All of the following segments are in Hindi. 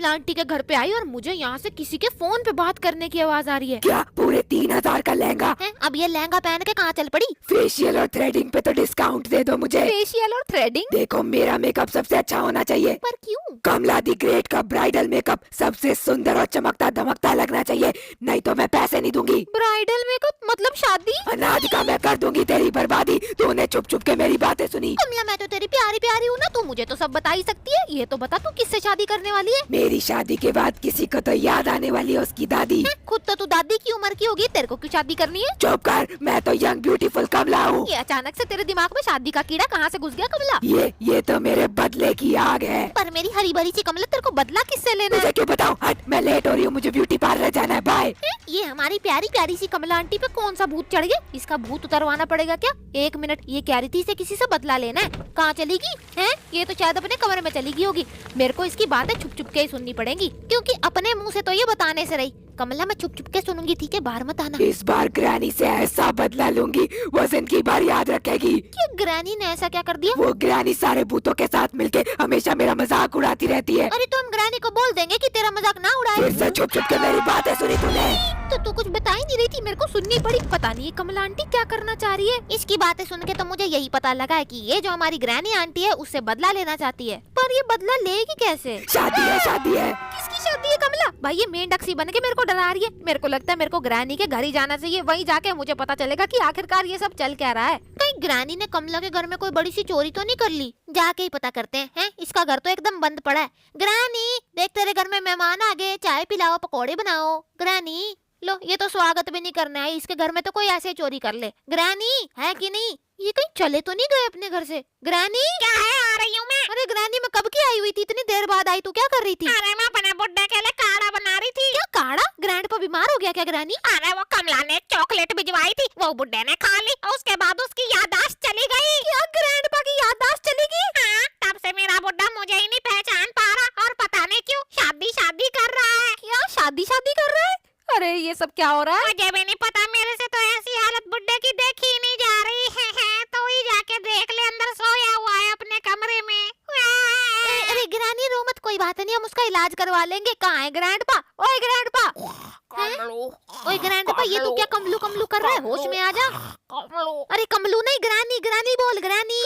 कमला आंटी के घर पे आई और मुझे यहाँ से किसी के फोन पे बात करने की आवाज आ रही है। क्या पूरे 3000 का लहंगा है? अब ये लहंगा पहन के कहाँ चल पड़ी? फेशियल और थ्रेडिंग पे तो डिस्काउंट दे दो मुझे। फेशियल और थ्रेडिंग? देखो मेरा मेकअप सबसे अच्छा होना चाहिए। पर क्यों? कमला दी ग्रेट का ब्राइडल मेकअप सबसे सुंदर और चमकता धमकता लगना चाहिए, नहीं तो मैं पैसे नहीं दूंगी। ब्राइडल मेकअप मतलब शादी? अनादिका मैं कर दूंगी तेरी बर्बादी। तूने चुप चुप के मेरी बातें सुनी। कमला मैं तो तेरी प्यारी प्यारी हूँ ना, तू मुझे तो सब बता ही सकती है। ये तो बता तू किससे शादी करने वाली है? मेरी शादी के बाद किसी को तो याद आने वाली है उसकी दादी। खुद तो तू दादी की उम्र की होगी, तेरे को क्यों शादी करनी है? चुप कर, मैं तो यंग ब्यूटीफुल कमला हूँ। ये अचानक से तेरे दिमाग में शादी का कीड़ा कहाँ से घुस गया कमला? ये तो मेरे बदले की आग है। पर मेरी हरी भरी सी कमला, तेरे को बदला किससे लेना है? मुझे क्यों बताऊं? हट, मैं लेट हो रही हूँ, मुझे ब्यूटी पार्लर जाना है। बाय। ये हमारी प्यारी प्यारी सी कमला आंटी पे कौन सा भूत चढ़ गया? इसका भूत उतरवाना पड़ेगा क्या? एक मिनट, ये कह रही थी इसे किसी से बदला लेना है। कहाँ चलेगी है? ये तो शायद अपने कमरे में चली गई होगी। मेरे को इसकी बातें छुप छुप के ही सुननी पड़ेगी, क्योंकि अपने मुंह से तो ये बताने से रही। कमला मैं छुप छुप के सुनूंगी, ठीक है? बाहर मत आना। इस बार ग्रैनी से ऐसा बदला लूंगी, वो जिंदगी भर याद रखेगी। क्यों? ग्रैनी ने ऐसा क्या कर दिया? वो ग्रैनी सारे भूतों के साथ मिलके हमेशा मेरा मजाक उड़ाती रहती है। अरे तो हम ग्रैनी को बोल देंगे कि तेरा मजाक ना उड़ाए। फिर से छुप छुप के मेरी बातें सुनी तूने? तो तू कुछ बता ही नहीं रही थी, मेरे को सुननी पड़ी। पता नहीं कमला आंटी क्या करना चाह रही है। इसकी बातें सुन के तो मुझे यही पता लगा है कि ये जो हमारी ग्रैनी आंटी है उससे बदला लेना चाहती है। पर ये बदला लेगी कैसे? शादी है, शादी है। किसकी शादी है कमला? भाई ये मेंढक सी बन के मेरे को डरा रही है। मेरे को लगता है मेरे को ग्रैनी के घर ही जाना चाहिए, वहीं जाके मुझे पता चलेगा कि आखिरकार ये सब चल क्या रहा है। कहीं ग्रैनी ने कमला के घर में कोई बड़ी सी चोरी तो नहीं कर ली? जाके ही पता करते हैं। इसका घर तो एकदम बंद पड़ा है। ग्रैनी देख, तेरे घर में मेहमान आ गए, चाय पिलाओ, पकौड़े बनाओ। ग्रैनी लो, ये तो स्वागत भी नहीं करना है, इसके घर में तो कोई ऐसे चोरी कर ले। ग्रैनी है कि नहीं? ये कहीं चले तो नहीं गए अपने घर से? ग्रैनी क्या है? आ रही हूँ मैं। अरे ग्रैनी मैं कब की आई हुई थी, इतनी देर बाद आई, तू क्या कर रही थी? अरे मैं अपने बुड्ढे के लिए काढ़ा बना रही थी। क्या काढ़ा? ग्रैंडपा बीमार हो गया क्या ग्रैनी? अरे वो कमला ने चॉकलेट भिजवाई थी, वो बुड्ढे ने खा ली और उसके बाद उसकी याददाश्त चली गई। क्या ग्रैंडपा की याददाश्त चली गई? हाँ, तब से मेरा बुड्ढा मुझे ही नहीं पहचान पा रहा और पता नहीं क्यों शादी शादी कर रहा है। क्या शादी शादी कर रहा है? अरे ये सब क्या हो रहा है? मुझे भी नहीं पता, मेरे से तो ऐसी हालत बुड्ढे की देखी ही नहीं जा रही है। तो ही जाके देख ले, अंदर सोया हुआ है अपने कमरे में। अरे ग्रैनी रो मत, कोई बात नहीं, हम उसका इलाज करवा लेंगे। कहाँ है ग्रैंडपा? ओए ग्रैंडपा! ओए ग्रैंडपा, ये तू क्या कमलू कमलू कर रहा है? होश में आ जा। अरे कमलू नहीं, ग्रैनी ग्रैनी बोल। ग्रैनी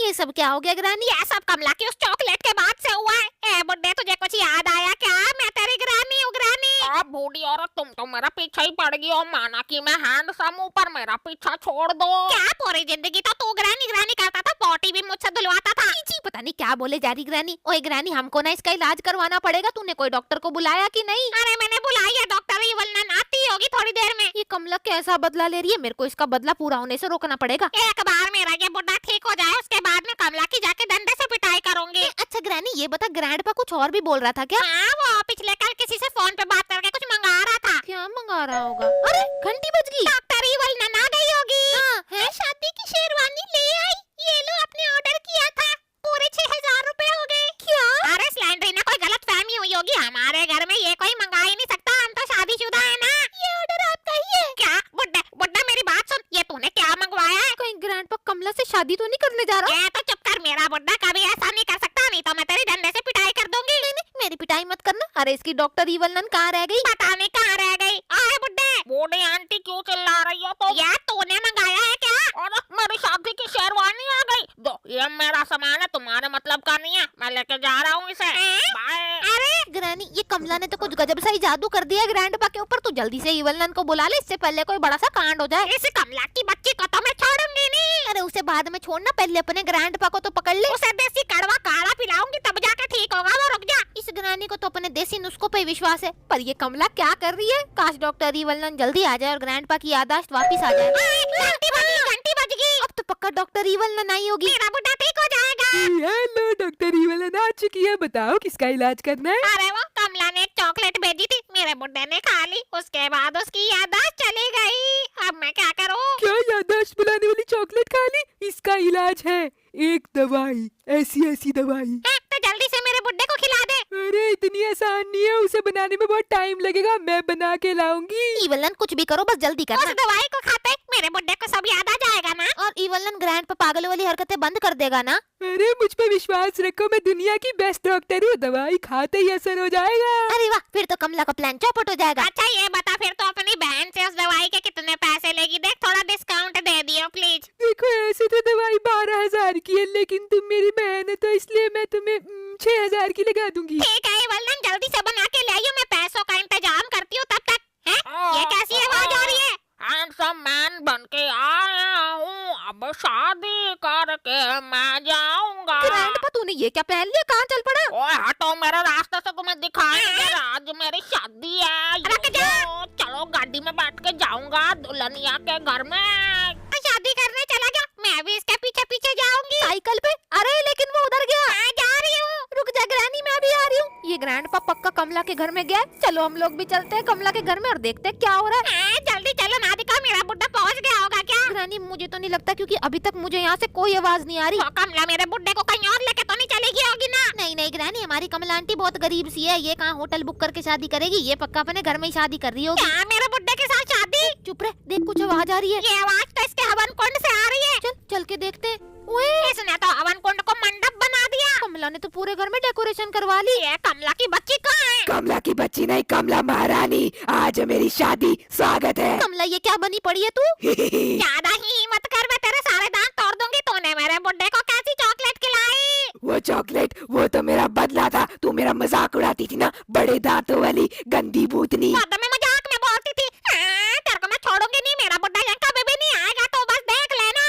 ये सब क्या हो गया ग्रैनी? ये सब कमला की उस चॉकलेट के बाद से हुआ है। ए बुड्ढे, तुझे कुछ याद आया क्या? मैं तेरी ग्रैनी हूँ। ग्रैनी अब बूढ़ी औरत, तुम तो मेरा पीछा ही पड़ गई और माना कि मैं हैंडसम हूँ, पर मेरा पीछा छोड़ दो। क्या पूरी जिंदगी तो तू ग्रैनी ग्रैनी करता था, पॉटी भी मुझसे धुलवाता था। जी पता नहीं क्या बोले जा रही ग्रैनी। ओए ग्रैनी, हमको ना इसका इलाज करवाना पड़ेगा। तूने कोई डॉक्टर को बुलाया कि नहीं? अरे मैंने बुलाई है, डॉक्टर इवलनन आती होगी थोड़ी देर में। ये कमला कैसा बदला ले रही है? मेरे को इसका बदला पूरा होने से रोकना पड़ेगा। एक बार मेरा ये बुड्ढा ठीक हो जाए, उसके बाद में कमला की जाके डंडे से पिटाई करूंगी। अच्छा ग्रैनी ये बता, ग्रैंडपा कुछ और भी बोल रहा था क्या? हाँ, वो पिछले कल किसी से फोन पे बात करके कुछ मंगा रहा था। क्या मंगा रहा होगा? अरे घंटी बज गई। डॉक्टर इवलनन आ गई होगी। हाँ, है? शादी की शेरवानी ले आई। ये लो, अपने ऑर्डर किया था, पूरे 6000 रुपए हो गए। क्या? अरे सिलेंडरी ने कोई गलत फहमी हुई होगी, हमारे घर में ये कोई मंगा ही नहीं सकता, हम तो शादीशुदा है ना। ये ऑर्डर आपका ही है क्या? बुड्ढे बुड्ढा मेरी बात सुन, ये तूने क्या मंगवाया है? कहीं ग्रैंडपा कमला से शादी तो नहीं करने जा रहा? ये तो चुप कर, मेरा बुड्ढा कभी ऐसा नहीं कर सकता, नहीं तो मैं तेरी डंडे से पिटाई कर दूंगी। नहीं, मेरी पिटाई मत करना। अरे इसकी डॉक्टर इवलनन कहाँ रह गई? पता नहीं कहाँ रह गई। आए बुड्ढे, बूढ़ी आंटी क्यों चिल्ला रही हो? तो यार तूने मंगाया है क्या? और मेरी शादी की शेरवानी आ गई। दो, ये मेरा सामान है, तुम्हारे मतलब का नहीं है, मैं लेके जा रहा हूँ इसे। बाय। अरे ग्रैनी, ये कमला ने तो कुछ गजब सा ही जादू कर दिया ग्रैंडपा के ऊपर। तू जल्दी से इवलनन को बुला ले, इससे पहले कोई बड़ा सा कांड हो जाए। इस कमला की बच्ची को तो मैं छोड़ूंगी नहीं। अरे उसे बाद में छोड़ना, पहले अपने ग्रैंडपा को तो पकड़ ले। उसे देसी कड़वा काढ़ा पिलाऊंगी, तब जाके ठीक होगा वो। रुक जा। इस ग्रैनी को तो अपने देसी नुस्खों पे विश्वास है, पर ये कमला क्या कर रही है? काश डॉक्टर इवलनन जल्दी आ जाए और ग्रैंडपा की याददाश्त वापस आ जाए। घंटी बज गई, घंटी बज गई। अब तो पक्का डॉक्टर इवलनन आई होगी। मेरा बुड्ढा ठीक हो जाएगा। हेलो, डॉक्टर इवलन आ चुकी है, बताओ किसका इलाज करना है? अरे वो कमला ने एक चॉकलेट भेजी थी, मेरे बुड्ढे ने खा ली, उसके बाद उसकी याददाश्त चली गई। अब मैं क्या करूँ? क्या याददाश्त बुलाने वाली चॉकलेट खा ली? इसका इलाज है एक दवाई, ऐसी ऐसी दवाई। तो जल्दी से मेरे बुड्ढे को खिला दे। अरे इतनी आसान नहीं है, उसे बनाने में बहुत टाइम लगेगा, मैं बना के लाऊंगी। इवलन कुछ भी करो, बस जल्दी उस करना। दवाई को खाते मेरे बुड्ढे को सब याद आ जाएगा ना। और इवलन ग्रैंड पागल वाली हरकतें बंद कर देगा ना। अरे मुझ पे विश्वास रखो, मैं दुनिया की बेस्ट डॉक्टर हूँ, दवाई खाते ही असर हो जाएगा। अरे वाह, फिर तो कमला का प्लान चौपट हो जाएगा। अच्छा ये बता फिर तो अपनी बहन से उस दवाई के कितने पैसे लेगी, देख थोड़ा डिस्काउंट दे दियो प्लीज। देखो ऐसे तो दवाई 12,000 की है, लेकिन तुम मेरी बहन है तो इसलिए मैं तुम्हें 6,000 की लगा दूंगी। ठीक है इवलन, जल्दी से बना के ले आइयो, मैं पैसों का इंतजाम करती हूँ तब तक। हैं? ये कैसी आवाज आ रही है? हैंडसम मैन बन के आया हूँ, अब शादी करके मैं जाऊंगा। ग्रैंडपा तूने ये क्या पहन लिया, कहाँ चल पड़ा? ओए हटो मेरे रास्ते से, तुम्हें दिखाई नहीं दे रहा? आज मेरी शादी है। रुक जा। चलो गाड़ी में बैठ के जाऊंगा दुल्हनिया के घर में। शादी करने चला गया, मैं भी इसके पीछे पीछे जाऊंगी। साइकिल पे? अरे लेकिन वो उधर गया। मैं जा रही हूँ। रुक जा ग्रैनी, मैं भी आ रही हूँ। ये ग्रैंडपा पक्का कमला के घर में गया है। चलो हम लोग भी चलते हैं कमला के घर में और देखते हैं क्या हो रहा है। जल्दी चलो नादिका, मेरा बुड्ढा पहुँच गया होगा क्या? ग्रैनी मुझे तो नहीं लगता, क्योंकि अभी तक मुझे यहाँ से कोई आवाज नहीं आ रही। तो कमला मेरे बुड्ढे को कहीं और लेके तो नहीं चलेगी होगी ना? नहीं नहीं ग्रैनी, हमारी कमला आंटी बहुत गरीब सी है, ये कहाँ होटल बुक करके शादी करेगी, ये पक्का अपने घर में ही शादी कर रही होगी। क्या मेरे बुड्ढे के साथ शादी? चुप रहे, देख कुछ आवाज आ रही है। ये आवाज तो इसके हवन कुंड से आ रही है। चल चल के देखते हैं। ओए, इसने तो हवन कुंड को मंडप बना दिया। कमला ने तो पूरे घर में डेकोरेशन करवा ली। ये कमला की बच्ची कहाँ है? कमला की बच्ची नहीं, कमला महारानी, आज है मेरी शादी, स्वागत है। कमला ये क्या बनी पड़ी है तू? ज्यादा ही हिम्मत कर, मैं तेरे सारे दांत तोड़ दूंगी। तूने मेरे बुड्ढे को कैसी चॉकलेट खिलाई? वो चॉकलेट, वो तो मेरा बदला था। तू मेरा मजाक उड़ाती थी ना, बड़े दांतों वाली गंदी भूतनी। बाद में मजाक में बोलती थी। तेरे को मैं छोड़ूंगी नहीं, मेरा बुड्ढा यहाँ कभी भी नहीं आएगा, तो बस देख लेना।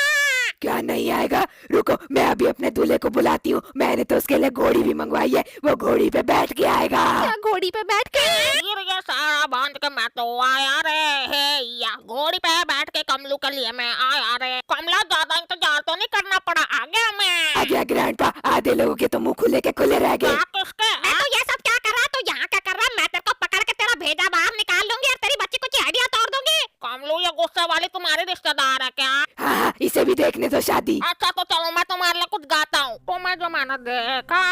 क्या नहीं आएगा? रुको, मैं अभी अपने दूल्हे को बुलाती हूँ। मैंने तो उसके लिए घोड़ी भी मंगवाई है, वो घोड़ी पे बैठ के आएगा। क्या घोड़ी पे बैठ के? गिर गया सारा बांध के मैं तो आया रे। हे या घोड़ी पे बैठ के कमलू के लिए मैं आया रे। कमला ज्यादा इंतजार तो नहीं करना पड़ा, आ गया मैं। आ गया ग्रैंडपा, आधे लोगों के तो मुंह खुले के खुले रह गए। क्या किसके? मैं तो ये सब क्या कर रहा, तू यहाँ क्या कर रहा? मैं तेरे को पकड़ के तेरा भेजा बाहर निकाल दूंगी और तेरी बच्ची को चिड़िया तोड़ दूंगी। कमलू ये गुस्से वाली तुम्हारी रिश्तेदार है क्या? हाँ हाँ, इसे भी देखने दो शादी। अच्छा तो चलो मैं तुम्हारे लिए कुछ गाता हूँ। तुम्हें जो मैंने देखा,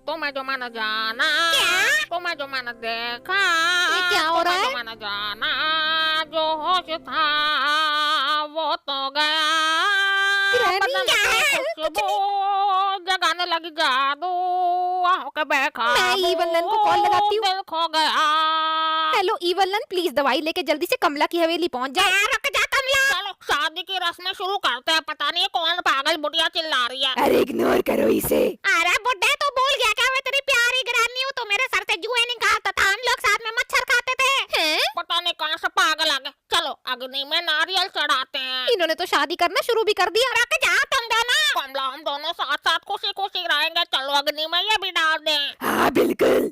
तुम्हें जो मैंने जाना, तुम्हें जो मैंने देखा, ये क्या हो रहा है? तुम्हें जो मैंने जाना, जो होश था वो तो गया। ग्रैनी, बदन क्या में है? खुशबू जगाने लगी जादू, आँखों के बेखाबू, मैं इवलन को कॉल लगाती हूँ। दिल खो गया। हेलो इवलन, प्लीज दवाई लेके जल्दी से कमला की हवेली पहुँच जाओ। रुक जा कमला। चलो शादी की रस्में शुरू करते हैं। पता नहीं कौन पागल बुढ़िया चिल्ला रही है। अरे इग्नोर करो इसे। अरे बुड्ढे तू भूल गया क्या, मैं तेरी प्यारी ग्रानी हूँ। तू मेरे सर से जुए निकालता था, हम लोग साथ में मच्छर खाते थे। हैं? पता नहीं कहाँ से पागल आ गए। चलो अग्नि में नारियल चढ़ाते हैं। इन्होंने तो शादी करना शुरू भी कर दिया। रुक जा तुम दोनों। कमला हम दोनों साथ साथ खुशी खुशी रहेंगे। चलो अग्नि में ये भी डाल दें। हाँ बिल्कुल।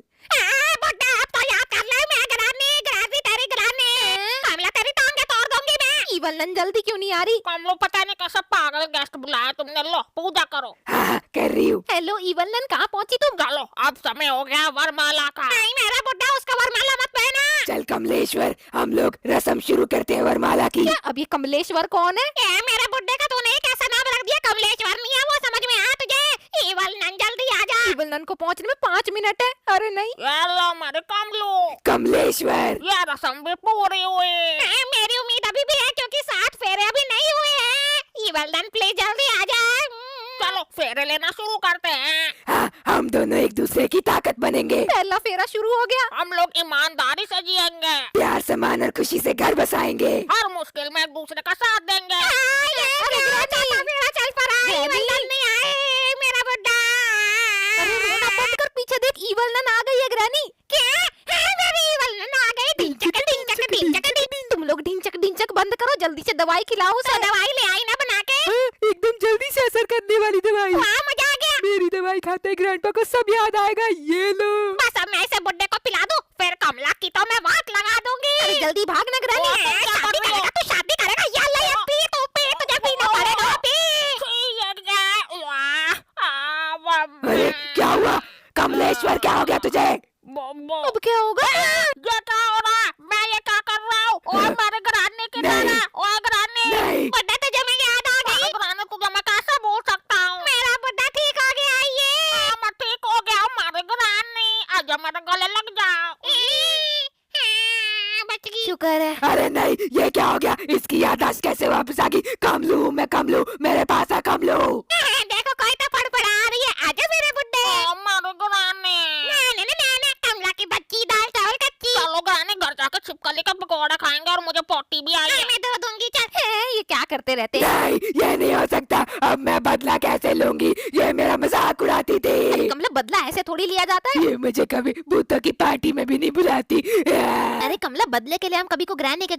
बुड्ढा अब तो याद कर ले, मैं ग्रानी ग्रासी तेरी ग्रानी। कमला तेरी टांगे तोड़ दूंगी मैं। इवलन जल्दी क्यों नहीं आ रही? कमलो पता नहीं कैसे पागल गेस्ट बुलाया तुमने। लो पूजा करो। हाँ हाँ, कर रही हूँ। हेलो इवलन, कहाँ पहुँची तुम? चलो अब समय हो गया वरमाला का। नहीं मेरा बुड्ढा, उसका वरमाला मत पहना। चल कमलेश्वर, हम लोग रस्म शुरू करते हैं वरमाला की। क्या अब ये कमलेश्वर कौन है? मेरे बुड्ढे का तूने एक ऐसा नाम रख दिया, कमलेश्वर नहीं है वो, समझ में आया तुझे? इवलन जल्दी आ जा। इवलन को पहुँचने में 5 मिनट है। अरे नहीं, ये लो मेरे कमलो, कमलेश्वर, ये रस्म भी पूरी हुई। मेरी उम्मीद अभी भी है, क्योंकि 7 फेरे अभी नहीं हुए हैं। इवलन प्लीज जल्दी आ जा। चलो फेरे लेना शुरू करते हैं। हाँ, हम दोनों एक दूसरे की ताकत बनेंगे। पहला फेरा शुरू हो गया। हम लोग ईमानदारी से जिएंगे, प्यार सम्मान और खुशी से घर बसाएंगे। हर मुश्किल में एक दूसरे का साथ देंगे। फेरा चल पड़ा, इवलन नहीं आए मेरा बुड्ढा। अरे रोना बंद कर, पीछे देख इवलन आ गई है ग्रैनी। क्या मेरी इवलन आ गई? ढिंचक ढिंचक ढिंचक ढिंचक। तुम लोग ढिंचक ढिंचक बंद करो, जल्दी से दवाई खिलाओ तो उसे। दवाई ले आई ना बना के। हाँ, एकदम जल्दी से असर करने वाली दवाई। वाह मजा आ गया। मेरी दवाई खाते ग्रैंडपा को सब याद आएगा। ये लो। बस अब मैं इसे बुड्ढे को पिला दूं, फिर कमला की तो मैं वाट लगा दूंगी। अरे जल्दी भाग ना ग्रैनी। शादी करेगा तू, शादी करेगा। यल्ला ये पी, तू पी, तुझे पीना पड़ेगा, पी। अरे क्या हुआ कमलेश्वर, क्या हो गया तुझे? अब क्या होगा? ये क्या हो रहा है? मैं ये क्या कर रहा हूँ? और मेरे घराने की नहीं। तरह। और घराने, नहीं, बुड्ढा तुझे मैं याद आ गई। घराने तुझे मैं कैसे बोल सकता हूँ? मेरा बुड्ढा ठीक हो गया ये। मैं ठीक हो गया हूँ। मेरे घराने आजा मेरे गले लग जाओ। बच गई। शुक्र है। अरे नहीं, ये क्या हो गया? इसकी याददाश्त कैसे वापस आ गई? कमलू, मैं कमलू, मेरे पास है कमलू। देखो कोई तो फड़फड़ा रही है, आजा मेरे बुड्ढे। ओ मारो ग्रानी। ना कमला की बच्ची दाल चावल कच्ची। चलो ग्रानी घर जाके छिपकली का पकौड़ा खाएंगे और मुझे पोटी भी आई है। मैं दो दूंगी चल। ये क्या करते रहते हैं? नहीं, ये नहीं हो सकता। अब मैं बदला कैसे लूंगी? ये मेरा मजाक उड़ाती थी। कमला बदला ऐसे थोड़ी लिया जाता है। ये मुझे कभी भूतों की पार्टी में भी नहीं बुलाती। अरे कमला बदले के लिए हम कभी को ग्रैनी के घर